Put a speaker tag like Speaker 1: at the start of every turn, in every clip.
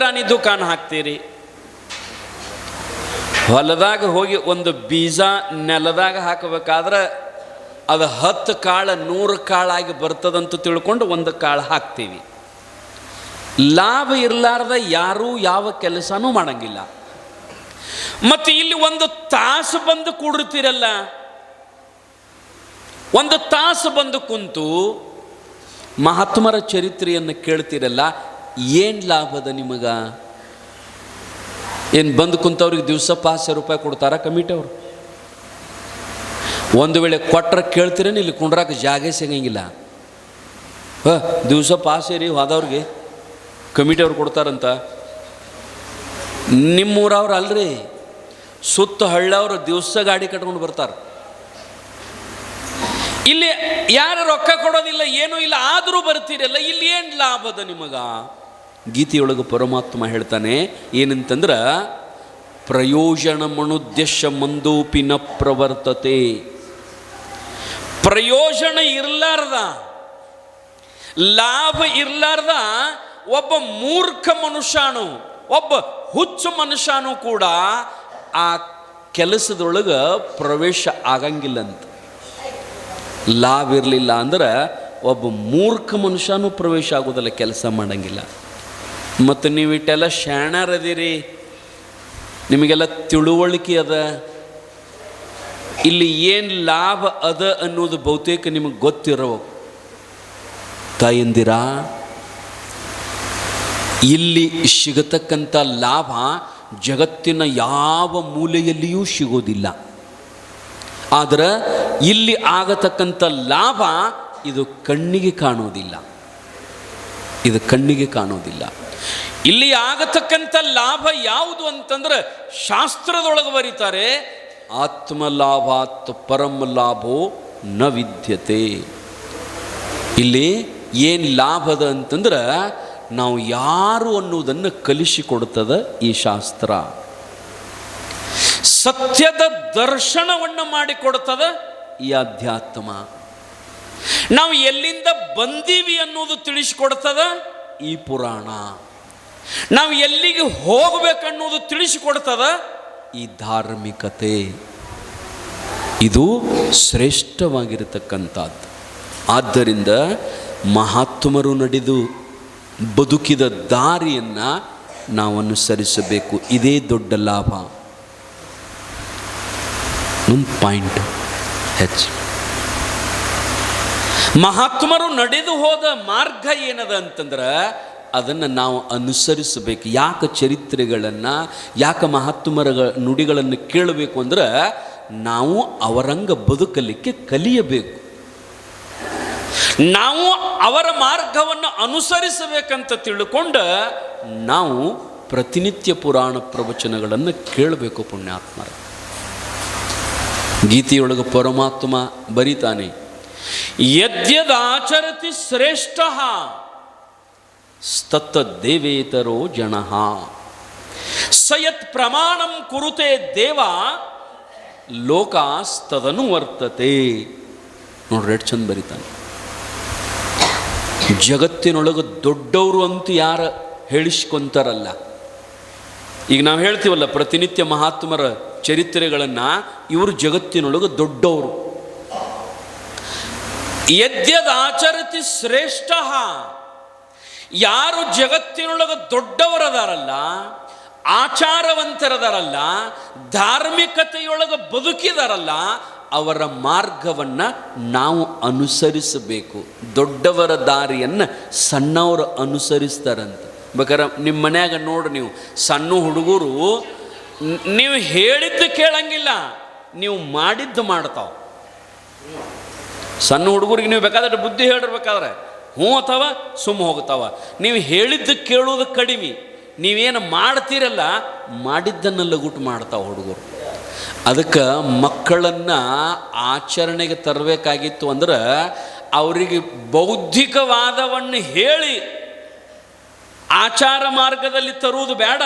Speaker 1: ರಾಣಿ ದುಕಾನ್ ಹಾಕ್ತೀರಿ, ಹೊಲದಾಗ ಹೋಗಿ ಒಂದು ಬೀಜ ನೆಲದಾಗ ಹಾಕಬೇಕಾದ್ರೆ ಅದು 10 ಕಾಳು 100 ಕಾಳಾಗಿ ಬರ್ತದಂತ ತಿಳ್ಕೊಂಡು ಒಂದು ಕಾಳು ಹಾಕ್ತೀವಿ. ಲಾಭ ಇರಲಾರ್ದ ಯಾರೂ ಯಾವ ಕೆಲಸನೂ ಮಾಡಂಗಿಲ್ಲ. ಮತ್ತು ಇಲ್ಲಿ ಒಂದು ತಾಸು ಬಂದು ಕೂಡಿರ್ತೀರಲ್ಲ, ಒಂದು ತಾಸು ಬಂದು ಕುಂತು ಮಹಾತ್ಮರ ಚರಿತ್ರೆಯನ್ನು ಕೇಳ್ತೀರಲ್ಲ, ಏನು ಲಾಭದ ನಿಮಗ? ಏನು ಬಂದು ಕುಂತವ್ರಿಗೆ ದಿವಸ 500 ರೂಪಾಯಿ ಕೊಡ್ತಾರ ಕಮಿಟಿ ಅವರು? ಒಂದು ವೇಳೆ ಕೊಟ್ಟರೆ ಕೇಳ್ತೀರೇನು? ಇಲ್ಲಿ ಕುಂಡ್ರಾಕ ಜಾಗ ಸಿಗಂಗಿಲ್ಲ. ದಿವಸ ಪಾಸ್ ರೀ ಹೋದವ್ರಿಗೆ ಕಮಿಟಿ ಅವ್ರು ಕೊಡ್ತಾರಂತ. ನಿಮ್ಮೂರವ್ರು ಅಲ್ರಿ, ಸುತ್ತ ಹಳ್ಳವ್ರು ದಿವಸ ಗಾಡಿ ಕಟ್ಕೊಂಡು ಬರ್ತಾರೆ. ಇಲ್ಲಿ ಯಾರು ರೊಕ್ಕ ಕೊಡೋದಿಲ್ಲ, ಏನೂ ಇಲ್ಲ, ಆದರೂ ಬರ್ತೀರಲ್ಲ, ಇಲ್ಲಿ ಏನು ಲಾಭದ ನಿಮಗ? ಗೀತೆಯೊಳಗೆ ಪರಮಾತ್ಮ ಹೇಳ್ತಾನೆ ಏನಂತಂದ್ರೆ, ಪ್ರಯೋಜನಮನುದ್ಯಶ್ಯ ಮಂದೋಪಿ ನ ಪ್ರವರ್ತತೆ. ಪ್ರಯೋಜನ ಇರಲಾರ್ದ, ಲಾಭ ಇರಲಾರ್ದ ಒಬ್ಬ ಮೂರ್ಖ ಮನುಷ್ಯನು, ಒಬ್ಬ ಹುಚ್ಚು ಮನುಷ್ಯನು ಕೂಡ ಆ ಕೆಲಸದೊಳಗೆ ಪ್ರವೇಶ ಆಗಂಗಿಲ್ಲಂತ. ಲಾಭ ಇರಲಿಲ್ಲ ಅಂದ್ರೆ ಒಬ್ಬ ಮೂರ್ಖ ಮನುಷ್ಯನೂ ಪ್ರವೇಶ ಆಗೋದಿಲ್ಲ, ಕೆಲಸ ಮಾಡಂಗಿಲ್ಲ. ಮತ್ತು ನೀವು ಇಟ್ಟೆಲ್ಲ ಶಾಣರದಿರಿ, ನಿಮಗೆಲ್ಲ ತಿಳುವಳಿಕೆ ಅದ, ಇಲ್ಲಿ ಏನು ಲಾಭ ಅದ ಅನ್ನೋದು ಬಹುತೇಕ ನಿಮಗೆ ಗೊತ್ತಿರೋ ತಾಯಂದಿರ, ಇಲ್ಲಿ ಸಿಗತಕ್ಕಂಥ ಲಾಭ ಜಗತ್ತಿನ ಯಾವ ಮೂಲೆಯಲ್ಲಿಯೂ ಸಿಗೋದಿಲ್ಲ. ಆದರೆ ಇಲ್ಲಿ ಆಗತಕ್ಕಂಥ ಲಾಭ ಇದು ಕಣ್ಣಿಗೆ ಕಾಣೋದಿಲ್ಲ, ಇದು ಕಣ್ಣಿಗೆ ಕಾಣೋದಿಲ್ಲ. ಇಲ್ಲಿ ಆಗತಕ್ಕಂಥ ಲಾಭ ಯಾವುದು ಅಂತಂದ್ರೆ ಶಾಸ್ತ್ರದೊಳಗೆ ಬರೀತಾರೆ, ಆತ್ಮಲಾಭಾತ್ ಪರಮ ಲಾಭೋ ನ ವಿದ್ಯತೆ. ಇಲ್ಲಿ ಏನು ಲಾಭದ ಅಂತಂದ್ರೆ ನಾವು ಯಾರು ಅನ್ನೋದನ್ನು ಕಲಿಸಿಕೊಡ್ತದ ಈ ಶಾಸ್ತ್ರ. ಸತ್ಯದ ದರ್ಶನವನ್ನು ಮಾಡಿಕೊಡ್ತದ ಈ ಅಧ್ಯಾತ್ಮ. ನಾವು ಎಲ್ಲಿಂದ ಬಂದೀವಿ ಅನ್ನೋದು ತಿಳಿಸಿಕೊಡ್ತದ ಈ ಪುರಾಣ. ನಾವು ಎಲ್ಲಿಗೆ ಹೋಗಬೇಕನ್ನೋದು ತಿಳಿಸಿಕೊಡ್ತದ ಈ ಧಾರ್ಮಿಕತೆ. ಇದು ಶ್ರೇಷ್ಠವಾಗಿರತಕ್ಕಂಥದ್ದು. ಆದ್ದರಿಂದ ಮಹಾತ್ಮರು ನಡೆದು ಬದುಕಿದ ದಾರಿಯನ್ನು ನಾವು ಅನುಸರಿಸಬೇಕು. ಇದೇ ದೊಡ್ಡ ಲಾಭ. ಒಂದು ಪಾಯಿಂಟ್ ಹೆಚ್ಚು, ಮಹಾತ್ಮರು ನಡೆದು ಹೋದ ಮಾರ್ಗ ಏನದ ಅಂತಂದ್ರೆ ಅದನ್ನು ನಾವು ಅನುಸರಿಸಬೇಕು. ಯಾಕೆ ಚರಿತ್ರೆಗಳನ್ನು, ಯಾಕೆ ಮಹಾತ್ಮರ ನುಡಿಗಳನ್ನು ಕೇಳಬೇಕು ಅಂದ್ರೆ ನಾವು ಅವರಂಗ ಬದುಕಲಿಕ್ಕೆ ಕಲಿಯಬೇಕು. ನಾವು ಅವರ ಮಾರ್ಗವನ್ನು ಅನುಸರಿಸಬೇಕಂತ ತಿಳ್ಕೊಂಡು ನಾವು ಪ್ರತಿನಿತ್ಯ ಪುರಾಣ ಪ್ರವಚನಗಳನ್ನು ಕೇಳಬೇಕು. ಪುಣ್ಯಾತ್ಮರ ಗೀತೆಯೊಳಗೆ ಪರಮಾತ್ಮ ಬರಿತಾನೆ, ಯದ್ಯದಾಚರತಿ ಶ್ರೇಷ್ಠ ಸ್ತತ್ತ ದೇವೇತರೋ ಜನಃ ಸಯತ್ ಪ್ರಮಾಣಂ ಕುರುತೆ ದೇವ ಲೋಕಾಸ್ತದನು ವರ್ತತೆ. ನೋಡ್ರಿ ಎಷ್ಟು ಚಂದ ಬರಿತಾನೆ. ಜಗತ್ತಿನೊಳಗೆ ದೊಡ್ಡವರು ಅಂತೂ ಯಾರು ಹೇಳಿಸ್ಕೊಂತಾರಲ್ಲ, ಈಗ ನಾವು ಹೇಳ್ತೀವಲ್ಲ ಪ್ರತಿನಿತ್ಯ ಮಹಾತ್ಮರ ಚರಿತ್ರೆಗಳನ್ನು, ಇವರು ಜಗತ್ತಿನೊಳಗೆ ದೊಡ್ಡವರು. ಯದ್ಯದಾಚರತಿ ಶ್ರೇಷ್ಠ, ಯಾರು ಜಗತ್ತಿನೊಳಗೆ ದೊಡ್ಡವರದಾರಲ್ಲ, ಆಚಾರವಂತರದಾರಲ್ಲ, ಧಾರ್ಮಿಕತೆಯೊಳಗೆ ಬದುಕಿದಾರಲ್ಲ, ಅವರ ಮಾರ್ಗವನ್ನು ನಾವು ಅನುಸರಿಸಬೇಕು. ದೊಡ್ಡವರ ದಾರಿಯನ್ನು ಸಣ್ಣವರು ಅನುಸರಿಸ್ತಾರಂತ. ಬೇಕಾದ್ರೆ ನಿಮ್ಮ ಮನ್ಯಾಗ ನೋಡ್ರಿ, ನೀವು ಸಣ್ಣ ಹುಡುಗರು ನೀವು ಹೇಳಿದ್ದು ಕೇಳಂಗಿಲ್ಲ, ನೀವು ಮಾಡಿದ್ದು ಮಾಡ್ತಾವ. ಸಣ್ಣ ಹುಡುಗರಿಗೆ ನೀವು ಬೇಕಾದ್ರೆ ಬುದ್ಧಿ ಹೇಳಿರ್ಬೇಕಾದ್ರೆ ಹ್ಞೂ ಅಥವಾ ಸುಮ್ಮ ಹೋಗ್ತಾವ. ನೀವು ಹೇಳಿದ್ದು ಕೇಳೋದು ಕಡಿಮೆ, ನೀವೇನು ಮಾಡ್ತೀರಲ್ಲ ಮಾಡಿದ್ದನ್ನು ಲಗುಟ್ಟು ಮಾಡ್ತಾವ ಹುಡುಗರು. ಅದಕ್ಕೆ ಮಕ್ಕಳನ್ನು ಆಚರಣೆಗೆ ತರಬೇಕಾಗಿತ್ತು ಅಂದ್ರೆ ಅವರಿಗೆ ಬೌದ್ಧಿಕವಾದವನ್ನು ಹೇಳಿ ಆಚಾರ ಮಾರ್ಗದಲ್ಲಿ ತರುವುದು ಬೇಡ.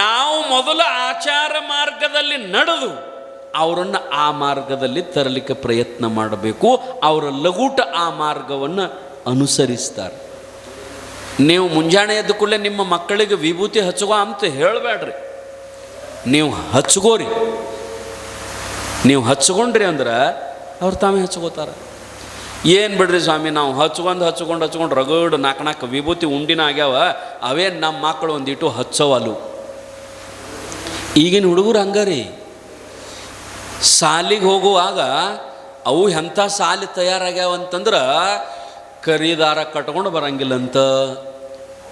Speaker 1: ನಾವು ಮೊದಲು ಆಚಾರ ಮಾರ್ಗದಲ್ಲಿ ನಡೆದು ಅವರನ್ನು ಆ ಮಾರ್ಗದಲ್ಲಿ ತರಲಿಕ್ಕೆ ಪ್ರಯತ್ನ ಮಾಡಬೇಕು. ಅವರ ಲಗೂಟ ಆ ಮಾರ್ಗವನ್ನು ಅನುಸರಿಸ್ತಾರೆ. ನೀವು ಮುಂಜಾನೆ ಎದ್ದ ಕೂಡಲೇ ನಿಮ್ಮ ಮಕ್ಕಳಿಗೆ ವಿಭೂತಿ ಹಚ್ಚುವ ಅಂತ ಹೇಳಬೇಡ್ರಿ. ನೀವು ಹಚ್ಕೋರಿ. ನೀವು ಹಚ್ಕೊಂಡ್ರಿ ಅಂದ್ರೆ ಅವ್ರು ತಾವೇ ಹಚ್ಕೋತಾರೆ. ಏನು ಬಿಡ್ರಿ ಸ್ವಾಮಿ, ನಾವು ಹಚ್ಕೊಂಡು ರಗಡ್ ನಾಲ್ಕು ವಿಭೂತಿ ಉಂಡಿನ ಆಗ್ಯಾವ, ಅವೇನು ನಮ್ಮ ಮಕ್ಕಳು ಒಂದಿಟ್ಟು ಹಚ್ಚವಲು. ಈಗಿನ ಹುಡುಗರು ಹಂಗಾರಿ. ಸಾಲಿಗೆ ಹೋಗುವಾಗ ಅವು ಎಂಥ ಸಾಲಿ ತಯಾರಾಗ್ಯಾವ ಅಂತಂದ್ರೆ ಕರಿ ದಾರ ಕಟ್ಕೊಂಡು ಬರಂಗಿಲ್ಲಂತ,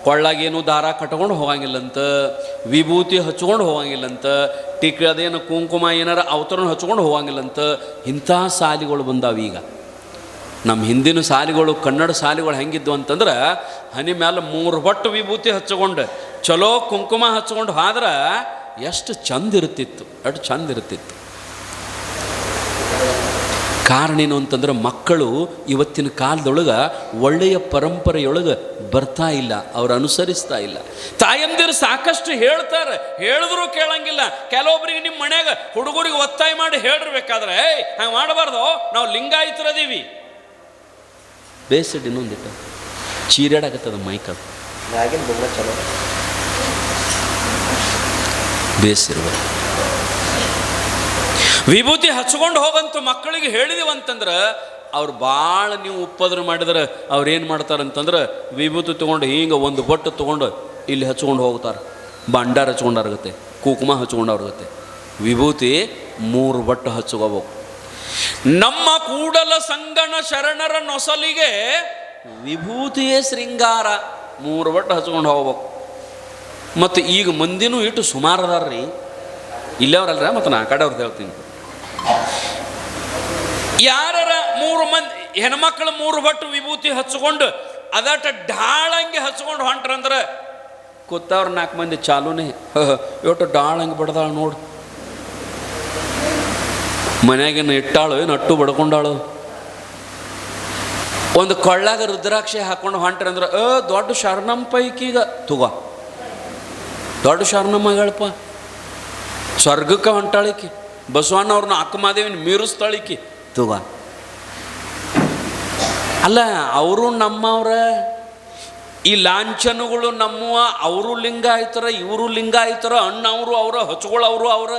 Speaker 1: ಕೊಳ್ಳಾಗೇನು ದಾರ ಕಟ್ಕೊಂಡು ಹೋಗಂಗಿಲ್ಲಂತ, ವಿಭೂತಿ ಹಚ್ಕೊಂಡು ಹೋಗಂಗಿಲ್ಲಂತ, ಟಿಕ್ ಅದೇನು ಕುಂಕುಮ ಏನಾರ ಅವತರಣ ಹಚ್ಕೊಂಡು ಹೋಗಂಗಿಲ್ಲಂತ. ಇಂಥ ಸಾಲಿಗಳು ಬಂದಾವ ಈಗ. ನಮ್ಮ ಹಿಂದಿನ ಸಾಲಿಗಳು, ಕನ್ನಡ ಸಾಲಿಗಳು ಹೆಂಗಿದ್ವು ಅಂತಂದ್ರೆ ಹನಿ ಮೇಲೆ 3 ಬಟ್ಟು ವಿಭೂತಿ ಹಚ್ಕೊಂಡು ಚಲೋ ಕುಂಕುಮ ಹಚ್ಕೊಂಡು ಹೋದ್ರೆ ಎಷ್ಟು ಚಂದ ಇರ್ತಿತ್ತು, ಎಷ್ಟು ಚಂದ ಇರ್ತಿತ್ತು. ಕಾರಣ ಏನು ಅಂತಂದ್ರೆ ಮಕ್ಕಳು ಇವತ್ತಿನ ಕಾಲದೊಳಗೆ ಒಳ್ಳೆಯ ಪರಂಪರೆಯೊಳಗೆ ಬರ್ತಾ ಇಲ್ಲ, ಅವ್ರು ಅನುಸರಿಸ್ತಾ ಇಲ್ಲ. ತಾಯಂದಿರು ಸಾಕಷ್ಟು ಹೇಳ್ತಾರೆ, ಹೇಳಿದ್ರು ಕೇಳಂಗಿಲ್ಲ. ಕೆಲವೊಬ್ಬರಿಗೆ ನಿಮ್ಮ ಮನ್ಯಾಗ ಹುಡುಗರಿಗೆ ಒತ್ತಾಯ ಮಾಡಿ ಹೇಳಿರ್ಬೇಕಾದ್ರೆ ಹಂಗೆ ಮಾಡಬಾರ್ದು, ನಾವು ಲಿಂಗಾಯತರದೀವಿ. ಬೇಸಿಡ್ ಇನ್ನೊಂದಿಟ್ಟು ಚೀರಾಡಾಗತ್ತದ ಮೈಕಲ್ ಬೇಸಿರುವ ವಿಭೂತಿ ಹಚ್ಕೊಂಡು ಹೋಗಂತ ಮಕ್ಕಳಿಗೆ ಹೇಳಿದೀವಂತಂದ್ರೆ ಅವ್ರು ಭಾಳ ನೀವು ಉಪದ್ರ ಮಾಡಿದ್ರೆ ಅವ್ರೇನು ಮಾಡ್ತಾರಂತಂದ್ರೆ ವಿಭೂತಿ ತೊಗೊಂಡು ಹಿಂಗೆ ಒಂದು ಬೊಟ್ಟು ತೊಗೊಂಡು ಇಲ್ಲಿ ಹಚ್ಕೊಂಡು ಹೋಗ್ತಾರೆ. ಭಂಡಾರ ಹಚ್ಕೊಂಡಾರ್ಗತ್ತೆ, ಕುಂಕುಮ ಹಚ್ಕೊಂಡವ್ರಗತ್ತೆ. ವಿಭೂತಿ 3 ಬಟ್ಟು ಹಚ್ಕೋಬೇಕು. ನಮ್ಮ ಕೂಡಲ ಸಂಗಣ ಶರಣರ ನೊಸಲಿಗೆ ವಿಭೂತಿಯೇ ಶೃಂಗಾರ. 3 ಬಟ್ಟು ಹಚ್ಕೊಂಡು ಹೋಗ್ಬೇಕು. ಮತ್ತು ಈಗ ಮಂದಿನೂ ಇಟ್ಟು ಸುಮಾರು ಅದಾರ್ರಿ, ಇಲ್ಲವ್ರಲ್ರ, ಮತ್ತು ನಾ ಕಡೆ ಅವ್ರದ್ದು ಹೇಳ್ತೀನಿ. ಯಾರ 3 ಮಂದಿ ಹೆಣ್ಮಕ್ಳು 3 ಬಟ್ಟು ವಿಭೂತಿ ಹಚ್ಕೊಂಡು ಅದಟ ಢಾಳಂಗೆ ಹಚ್ಕೊಂಡು ಹೊಂಟ್ರಂದ್ರೆ ಕೂತವ್ರು 4 ಮಂದಿ ಚಾಲೂನೇ ಇವತ್ತು ಢಾಳಂಗೆ ಬಡ್ದಾಳು ನೋಡು. ಮನ್ಯಾಗೇನು ಇಟ್ಟಾಳು ಏನು ಅಟ್ಟು ಬಡ್ಕೊಂಡಾಳು. ಒಂದು ಕೊಳ್ಳಾಗ ರುದ್ರಾಕ್ಷಿ ಹಾಕೊಂಡು ಹೊಂಟ್ರಂದ್ರೆ ದೊಡ್ಡ ಶರಣಮ್ಮ ಪೈಕೀಗ ತುಗ ದೊಡ್ಡ ಶರಣಮ್ಮ ಹೇಳಪ್ಪ, ಸ್ವರ್ಗಕ್ಕೆ ಹೊಂಟಾಳಿಕಿ, ಬಸವಣ್ಣವ್ರನ್ನ ಅಕ್ಕಮಾದೇವಿನ ಮೀರಿಸ್ತಾಳಿಕಿ ತುಗ. ಅಲ್ಲ, ಅವರು ನಮ್ಮವ್ರ, ಈ ಲಾಂಛನಗಳು ನಮ್ಮವ. ಅವರು ಲಿಂಗಾಯತರ, ಇವರು ಲಿಂಗಾಯತರ, ಅಣ್ಣವರು ಅವರ, ಹಚ್ಕೊಳ್ಳೋರು ಅವರ.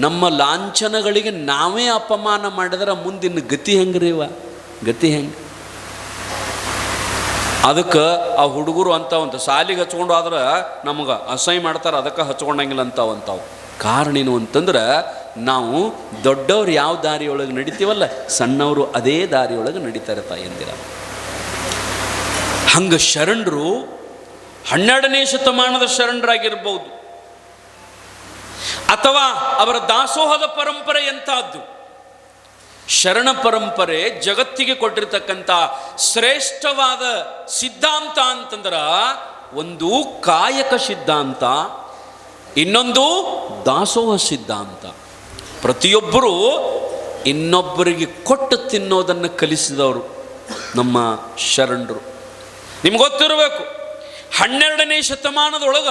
Speaker 1: ನಮ್ಮ ಲಾಂಛನಗಳಿಗೆ ನಾವೇ ಅಪಮಾನ ಮಾಡಿದ್ರೆ ಮುಂದಿನ ಗತಿ ಹೆಂಗ್ರಿ ಇವ? ಗತಿ ಹೆಂಗೆ? ಅದಕ್ಕೆ ಆ ಹುಡುಗರು ಅಂತಾವಂತ ಸಾಲಿಗೆ ಹಚ್ಕೊಂಡು ಆದ್ರೆ ನಮಗೆ ಅಸಹ್ಯ ಮಾಡ್ತಾರೆ, ಅದಕ್ಕೆ ಹಚ್ಕೊಂಡಂಗಿಲ್ಲ ಅಂತಾವಂತಾವು. ಕಾರಣ ಏನು ಅಂತಂದ್ರೆ ನಾವು ದೊಡ್ಡವ್ರು ಯಾವ ದಾರಿಯೊಳಗೆ ನಡಿತೀವಲ್ಲ, ಸಣ್ಣವರು ಅದೇ ದಾರಿಯೊಳಗೆ ನಡೀತಾರೆ ತಾಯಂದಿರ. ಹಂಗೆ ಶರಣರು 12ನೇ ಶತಮಾನದ ಶರಣರಾಗಿರ್ಬೋದು, ಅಥವಾ ಅವರ ದಾಸೋಹದ ಪರಂಪರೆ ಎಂಥದ್ದು. ಶರಣ ಪರಂಪರೆ ಜಗತ್ತಿಗೆ ಕೊಟ್ಟಿರ್ತಕ್ಕಂಥ ಶ್ರೇಷ್ಠವಾದ ಸಿದ್ಧಾಂತ ಅಂತಂದ್ರೆ ಒಂದು ಕಾಯಕ ಸಿದ್ಧಾಂತ, ಇನ್ನೊಂದು ದಾಸೋಹ ಸಿದ್ಧಾಂತ. ಪ್ರತಿಯೊಬ್ಬರೂ ಇನ್ನೊಬ್ಬರಿಗೆ ಕೊಟ್ಟು ತಿನ್ನೋದನ್ನು ಕಲಿಸಿದವರು ನಮ್ಮ ಶರಣರು. ನಿಮ್ಗೆ ಗೊತ್ತಿರಬೇಕು, 12ನೇ ಶತಮಾನದೊಳಗ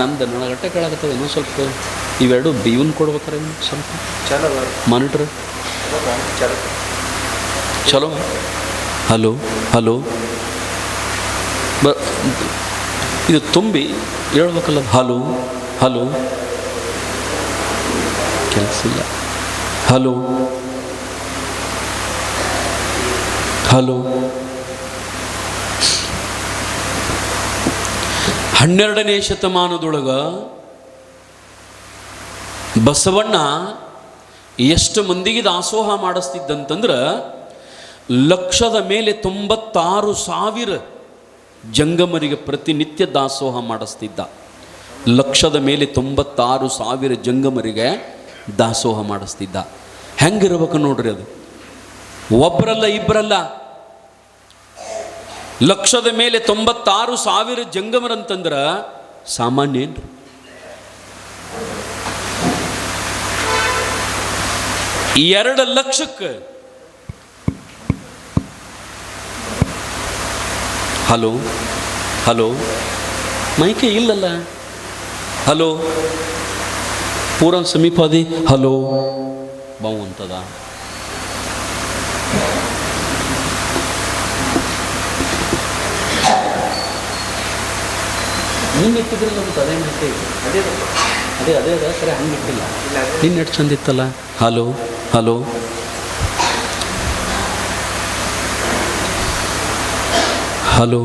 Speaker 1: ನಂದು ನನಗಟ್ಟೆ ಕೇಳಾಗತ್ತವೆ. ಇನ್ನೂ ಸ್ವಲ್ಪ ಇವೆರಡು ಇವನ್ ಕೊಡ್ಬೇಕಾರೆ ಸ್ವಲ್ಪ ಮಾನಿಟ್ರ್ ಚಲೋ. ಹಲೋ ಹಲೋ ಇದು ತುಂಬಿ ಹೇಳ್ಬೇಕಲ್ಲ. ಹಲೋ ಹಲೋ ಕೆಲಸ ಇಲ್ಲ. ಹಲೋ ಹಲೋ 12ನೇ ಶತಮಾನದೊಳಗ ಬಸವಣ್ಣ ಎಷ್ಟು ಮಂದಿಗೆ ದಾಸೋಹ ಮಾಡಿಸ್ತಿದ್ದಂತಂದ್ರೆ 1,00,000 ಮೇಲೆ 96,000 ಜಂಗಮರಿಗೆ ಪ್ರತಿನಿತ್ಯ ದಾಸೋಹ ಮಾಡಿಸ್ತಿದ್ದ. 1,00,000 ಮೇಲೆ 96,000 ಜಂಗಮರಿಗೆ ದಾಸೋಹ ಮಾಡಿಸ್ತಿದ್ದ. ಹೆಂಗಿರ್ಬೇಕು ನೋಡ್ರಿ ಅದು. ಒಬ್ಬರಲ್ಲ ಇಬ್ಬರಲ್ಲ, 1,00,000 ಮೇಲೆ 96,000 ಜಂಗಮರಂತಂದ್ರೆ ಸಾಮಾನ್ಯ ಏನ್ರಿ? ಈ 2 ಲಕ್ಷಕ್ಕೆ ಹಲೋ ಹಲೋ ಮೈಕೆ ಇಲ್ಲಲ್ಲ. ಹಲೋ ಪೂರನ್ ಸಮೀಪ ಅದಿ ಹಲೋ ಬಾವು ಅಂತದ. ನಿನ್ನೆ ಇಟ್ಟಿದ್ರಲ್ಲ ಮತ್ತು ಅದೇ ಇಟ್ಟೆ ಅದೇ ಅದೇ ಅದೇ ಅದ ಸರಿ ಹಂಗೆ ಇಟ್ಟಿಲ್ಲ. ನಿನ್ನೆ ಎಷ್ಟು ಚಂದ ಇತ್ತಲ್ಲ. Hello hello hello